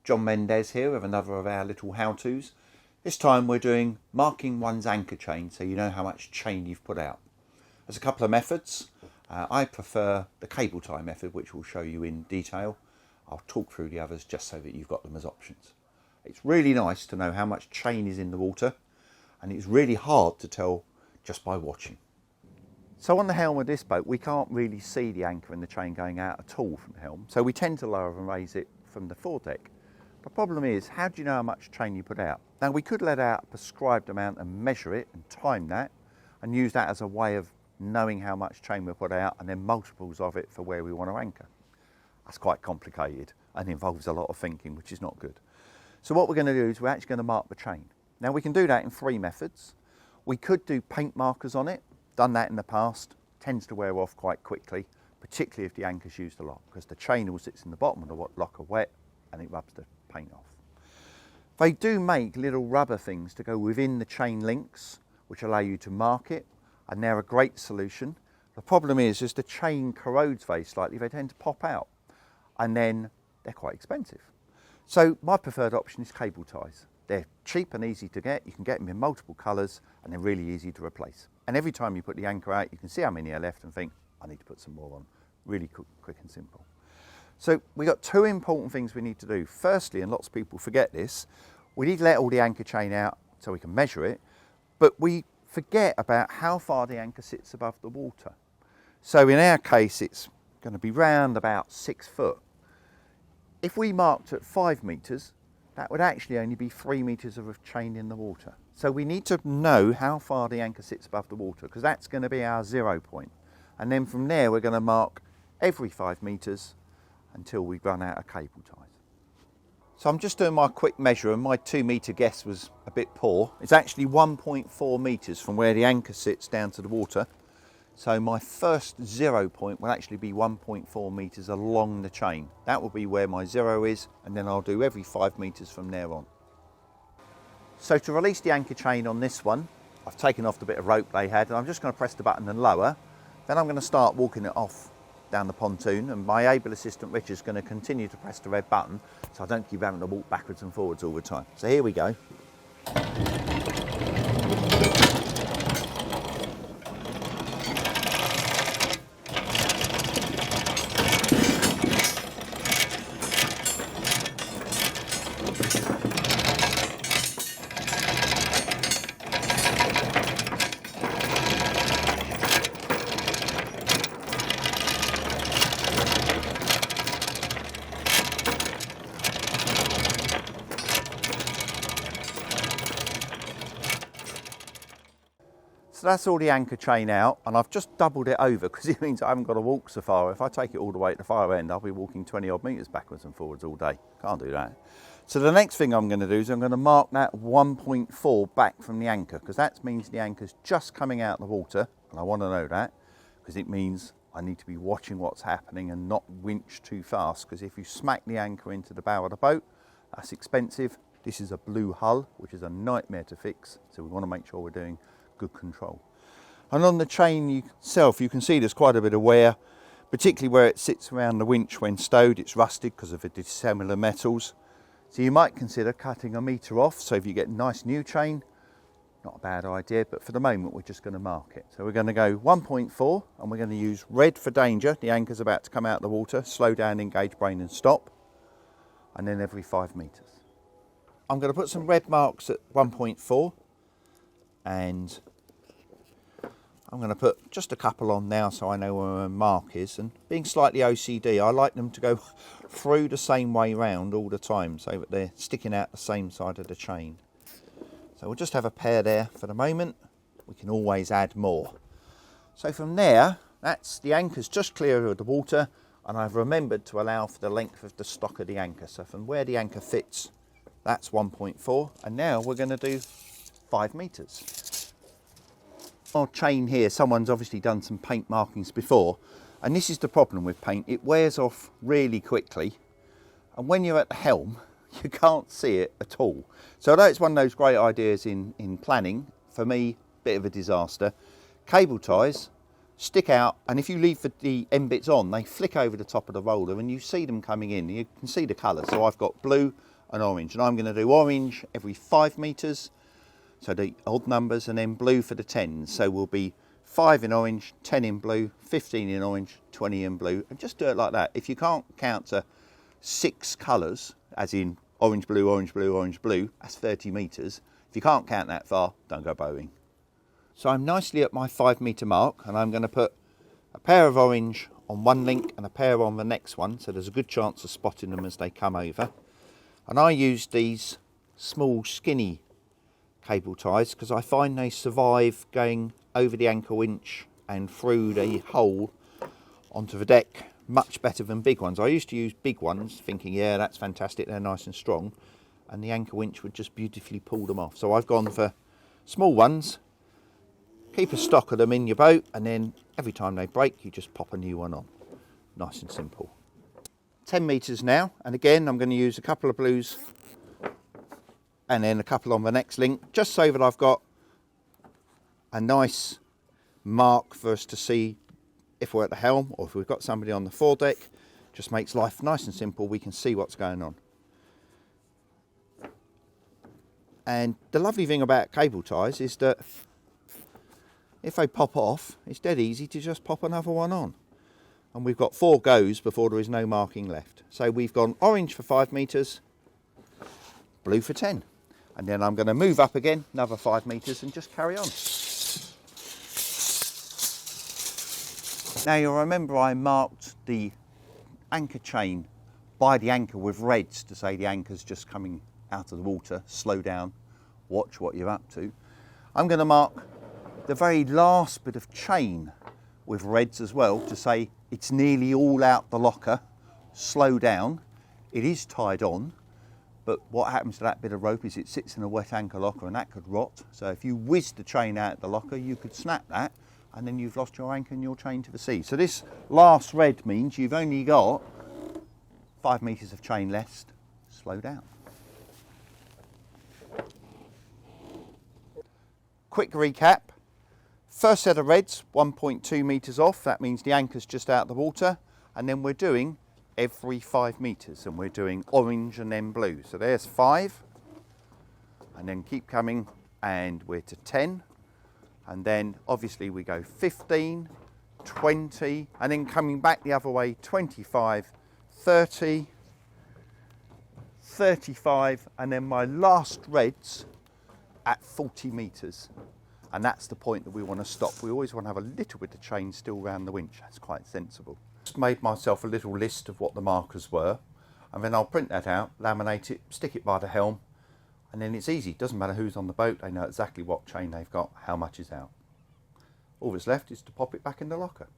Jon Mendez here with another of our little how-tos. This time we're doing marking one's anchor chain so you know how much chain you've put out. There's a couple of methods. I prefer the cable tie method, which we'll show you in detail. I'll talk through the others just so that you've got them as options. It's really nice to know how much chain is in the water, and it's really hard to tell just by watching. So on the helm of this boat, we can't really see the anchor and the chain going out at all from the helm, so we tend to lower and raise it from the foredeck. The problem is, how do you know how much chain you put out? Now, we could let out a prescribed amount and measure it and time that and use that as a way of knowing how much chain we put out and then multiples of it for where we want to anchor. That's quite complicated and involves a lot of thinking, which is not good. So what we're going to do is we're actually going to mark the chain. Now, we can do that in three methods. We could do paint markers on it. Done that in the past, tends to wear off quite quickly, particularly if the anchor's used a lot, because the chain all sits in the bottom of the locker wet and it rubs the paint off. They do make little rubber things to go within the chain links, which allow you to mark it, and they're a great solution. The problem is, as the chain corrodes very slightly, they tend to pop out, and then they're quite expensive. So my preferred option is cable ties. They're cheap and easy to get. You can get them in multiple colours and they're really easy to replace. And every time you put the anchor out, you can see how many are left and think, I need to put some more on. Really quick and simple. So we've got two important things we need to do. Firstly, and lots of people forget this, we need to let all the anchor chain out so we can measure it, but we forget about how far the anchor sits above the water. So in our case, it's going to be round about 6 foot. If we marked at 5 metres, that would actually only be 3 metres of chain in the water. So we need to know how far the anchor sits above the water, because that's going to be our 0 point. And then from there, we're going to mark every 5 metres until we run out of cable ties. So I'm just doing my quick measure, and my 2 metre guess was a bit poor. It's actually 1.4 metres from where the anchor sits down to the water. So my first 0 point will actually be 1.4 metres along the chain. That will be where my 0 is, and then I'll do every 5 metres from there on. So to release the anchor chain on this one, I've taken off the bit of rope they had, and I'm just going to press the button and lower. Then I'm going to start walking it off down the pontoon, and my able assistant Richard's going to continue to press the red button so I don't keep having to walk backwards and forwards all the time. So here we go. So that's all the anchor chain out, and I've just doubled it over because it means I haven't got to walk so far. If I take it all the way to the far end, I'll be walking 20 odd metres backwards and forwards all day. Can't do that. So the next thing I'm going to do is I'm going to mark that 1.4 back from the anchor, because that means the anchor's just coming out of the water, and I want to know that because it means I need to be watching what's happening and not winch too fast, because if you smack the anchor into the bow of the boat, that's expensive. This is a blue hull, which is a nightmare to fix, so we want to make sure we're doing good control. And on the chain itself, you can see there's quite a bit of wear, particularly where it sits around the winch when stowed. It's rusted because of the dissimilar metals. So you might consider cutting a metre off, so if you get nice new chain, not a bad idea, but for the moment we're just going to mark it. So we're going to go 1.4, and we're going to use red for danger. The anchor's about to come out of the water. Slow down, engage brain and stop, and then every 5 metres. I'm going to put some red marks at 1.4, and I'm going to put just a couple on now so I know where my mark is. And being slightly OCD, I like them to go through the same way round all the time so that they're sticking out the same side of the chain. So we'll just have a pair there for the moment. We can always add more. So from there, that's the anchor's just clear of the water, and I've remembered to allow for the length of the stock of the anchor. So from where the anchor fits, that's 1.4, and now we're going to do 5 metres. Our chain here, someone's obviously done some paint markings before, and this is the problem with paint. It wears off really quickly, and when you're at the helm, you can't see it at all. So although it's one of those great ideas in planning, for me, bit of a disaster. Cable ties stick out, and if you leave the end bits on, they flick over the top of the roller and you see them coming in. You can see the colour. So I've got blue, and orange. And I'm going to do orange every 5 metres, so the odd numbers, and then blue for the 10s. So we'll be 5 in orange, 10 in blue, 15 in orange, 20 in blue, and just do it like that. If you can't count to 6 colours, as in orange, blue, orange, blue, orange, blue, that's 30 metres. If you can't count that far, don't go bowing. So I'm nicely at my 5 metre mark, and I'm going to put a pair of orange on one link and a pair on the next one, so there's a good chance of spotting them as they come over. And I use these small skinny cable ties because I find they survive going over the anchor winch and through the hole onto the deck much better than big ones. I used to use big ones thinking, yeah, that's fantastic, they're nice and strong, and the anchor winch would just beautifully pull them off. So I've gone for small ones. Keep a stock of them in your boat, and then every time they break you just pop a new one on. Nice and simple. 10 metres now, and again I'm going to use a couple of blues and then a couple on the next link, just so that I've got a nice mark for us to see if we're at the helm or if we've got somebody on the foredeck. Just makes life nice and simple, we can see what's going on. And the lovely thing about cable ties is that if they pop off, it's dead easy to just pop another one on. And we've got 4 goes before there is no marking left. So we've gone orange for 5 metres, blue for 10. And then I'm going to move up again, another 5 metres, and just carry on. Now you'll remember I marked the anchor chain by the anchor with reds to say the anchor's just coming out of the water, slow down, watch what you're up to. I'm going to mark the very last bit of chain with reds as well to say it's nearly all out the locker, slow down. It is tied on, but what happens to that bit of rope is it sits in a wet anchor locker and that could rot. So if you whiz the chain out the locker, you could snap that and then you've lost your anchor and your chain to the sea. So this last red means you've only got 5 metres of chain left, slow down. Quick recap. First set of reds, 1.2 metres off, that means the anchor's just out of the water, and then we're doing every 5 metres, and we're doing orange and then blue. So there's 5, and then keep coming, and we're to 10, and then obviously we go 15, 20, and then coming back the other way, 25, 30, 35, and then my last reds at 40 metres. And that's the point that we want to stop. We always want to have a little bit of chain still around the winch. That's quite sensible. Just made myself a little list of what the markers were, and then I'll print that out, laminate it, stick it by the helm, and then it's easy. It doesn't matter who's on the boat, they know exactly what chain they've got, how much is out. All that's left is to pop it back in the locker.